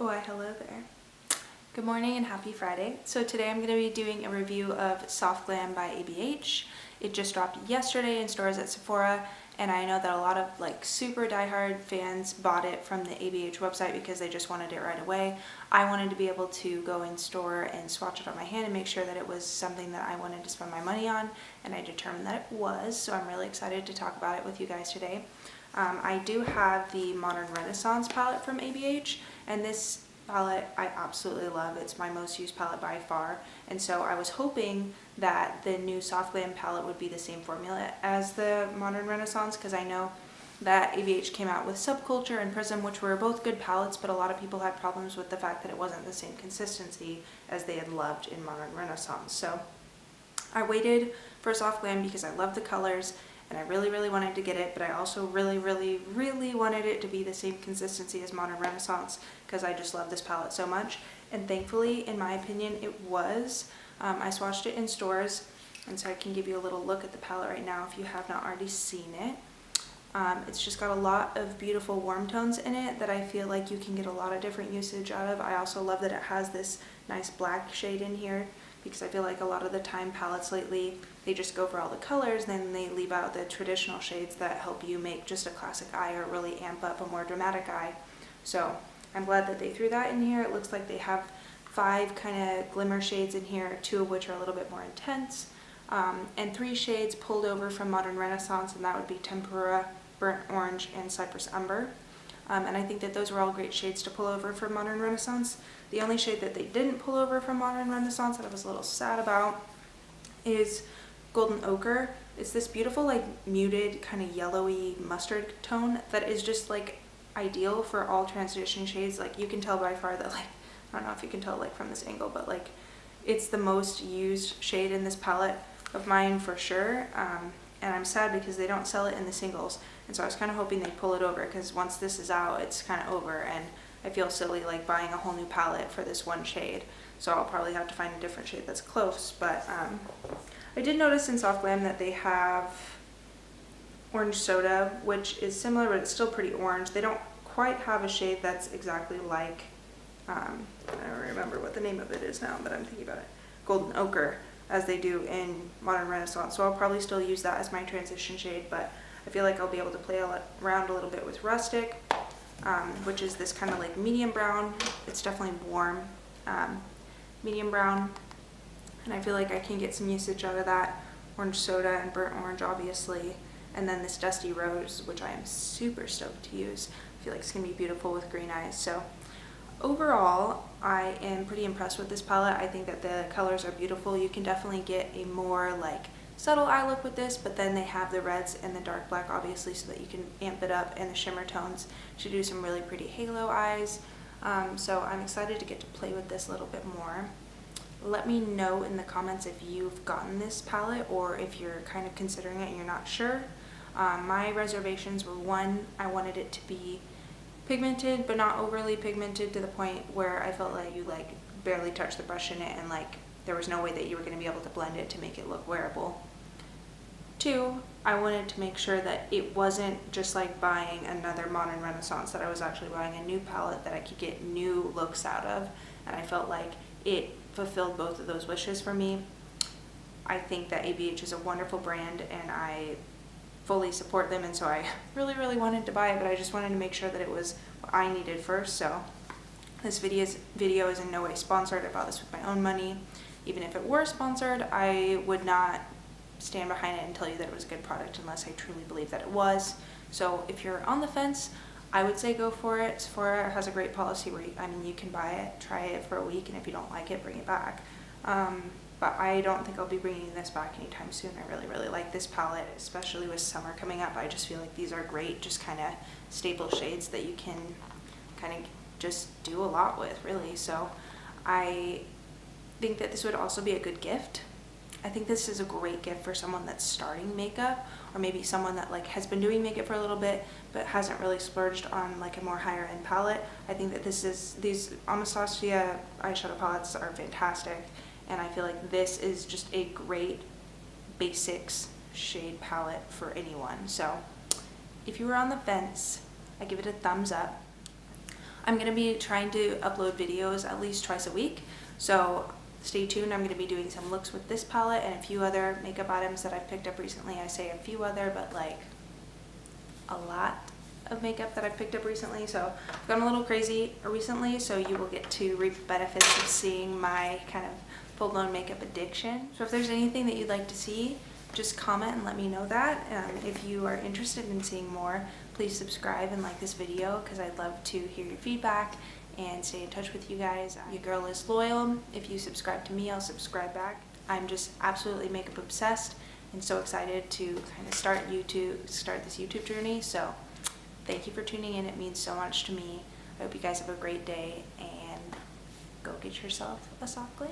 Why, hello there. Good morning and happy Friday. So today I'm going to be doing a review of Soft Glam by ABH. It just dropped yesterday in stores at Sephora, and I know that a lot of super diehard fans bought it from the ABH website because they just wanted it right away. I wanted to be able to go in store and swatch it on my hand and make sure that it was something that I wanted to spend my money on, and I determined that it was, so I'm really excited to talk about it with you guys today. I do have the Modern Renaissance palette from ABH, and this palette I absolutely love. It's my most used palette by far, and so I was hoping that the new Soft Glam palette would be the same formula as the Modern Renaissance, because I know that ABH came out with Subculture and Prism, which were both good palettes, but a lot of people had problems with the fact that it wasn't the same consistency as they had loved in Modern Renaissance. So I waited for Soft Glam because I love the colors and I really wanted to get it, but I also really wanted it to be the same consistency as Modern Renaissance because I just love this palette so much, and thankfully, in my opinion, it was. I swatched it in stores, and so I can give you a little look at the palette right now if you have not already seen it. It's just got a lot of beautiful warm tones in it that I feel like you can get a lot of different usage out of. I also love that it has this nice black shade in here, because I feel like a lot of the time palettes lately, they just go for all the colors, then they leave out the traditional shades that help you make just a classic eye or really amp up a more dramatic eye. So I'm glad that they threw that in here. It looks like they have 5 kind of glimmer shades in here, 2 of which are a little bit more intense, and 3 shades pulled over from Modern Renaissance, and that would be Tempera, Burnt Orange, and Cypress Umber. And I think that those were all great shades to pull over from Modern Renaissance. The only shade that they didn't pull over from Modern Renaissance that I was a little sad about is Golden Ochre. It's this beautiful muted kind of yellowy mustard tone that is just ideal for all transition shades. You can tell by far that I don't know if you can tell from this angle, but it's the most used shade in this palette of mine for sure. And I'm sad because they don't sell it in the singles, and so I was kind of hoping they'd pull it over, because once this is out it's kind of over and I feel silly buying a whole new palette for this one shade, so I'll probably have to find a different shade that's close. But I did notice in Soft Glam that they have Orange Soda, which is similar but it's still pretty orange. They don't quite have a shade that's exactly like I don't remember what the name of it is now, but I'm thinking about it, Golden Ochre, as they do in Modern Renaissance. So I'll probably still use that as my transition shade, but I feel like I'll be able to play around a little bit with Rustic, which is this kind of medium brown. It's definitely warm, medium brown, and I feel like I can get some usage out of that. Orange Soda and Burnt Orange, obviously, and then this Dusty Rose, which I am super stoked to use. I feel like it's going to be beautiful with green eyes. So overall, I am pretty impressed with this palette. I think that the colors are beautiful. You can definitely get a more subtle eye look with this, but then they have the reds and the dark black obviously so that you can amp it up, and the shimmer tones to do some really pretty halo eyes. So I'm excited to get to play with this a little bit more. Let me know in the comments if you've gotten this palette or if you're kind of considering it and you're not sure. My reservations were, 1, I wanted it to be pigmented but not overly pigmented to the point where I felt like you barely touched the brush in it and there was no way that you were going to be able to blend it to make it look wearable. 2, I wanted to make sure that it wasn't just buying another Modern Renaissance, that I was actually buying a new palette that I could get new looks out of, and I felt like it fulfilled both of those wishes for me. I think that ABH is a wonderful brand and I fully support them, and so I really wanted to buy it, but I just wanted to make sure that it was what I needed first. So this video is in no way sponsored. I bought this with my own money. Even if it were sponsored, I would not stand behind it and tell you that it was a good product unless I truly believe that it was. So if you're on the fence, I would say go for it. Sephora has a great policy where you can buy it, try it for a week, and if you don't like it, bring it back. But I don't think I'll be bringing this back anytime soon. I really like this palette, especially with summer coming up. I just feel like these are great, just kind of staple shades that you can kind of just do a lot with, really. So I think that this would also be a good gift. I think this is a great gift for someone that's starting makeup, or maybe someone that has been doing makeup for a little bit but hasn't really splurged on a more higher end palette. I think that these Anastasia eyeshadow palettes are fantastic, and I feel like this is just a great basics shade palette for anyone. So if you were on the fence, I give it a thumbs up. I'm going to be trying to upload videos at least twice a week, so stay tuned. I'm going to be doing some looks with this palette and a few other makeup items that I've picked up recently. I say a few other, but like a lot of makeup that I've picked up recently. So I've gone a little crazy recently, so you will get to reap the benefits of seeing my kind of full-blown makeup addiction. So if there's anything that you'd like to see, just comment and let me know that. If you are interested in seeing more, please subscribe and like this video, because I'd love to hear your feedback and stay in touch with you guys. Your girl is loyal. If you subscribe to me, I'll subscribe back. I'm just absolutely makeup obsessed and so excited to kind of start this YouTube journey. So thank you for tuning in. It means so much to me. I hope you guys have a great day, and go get yourself a soft glam.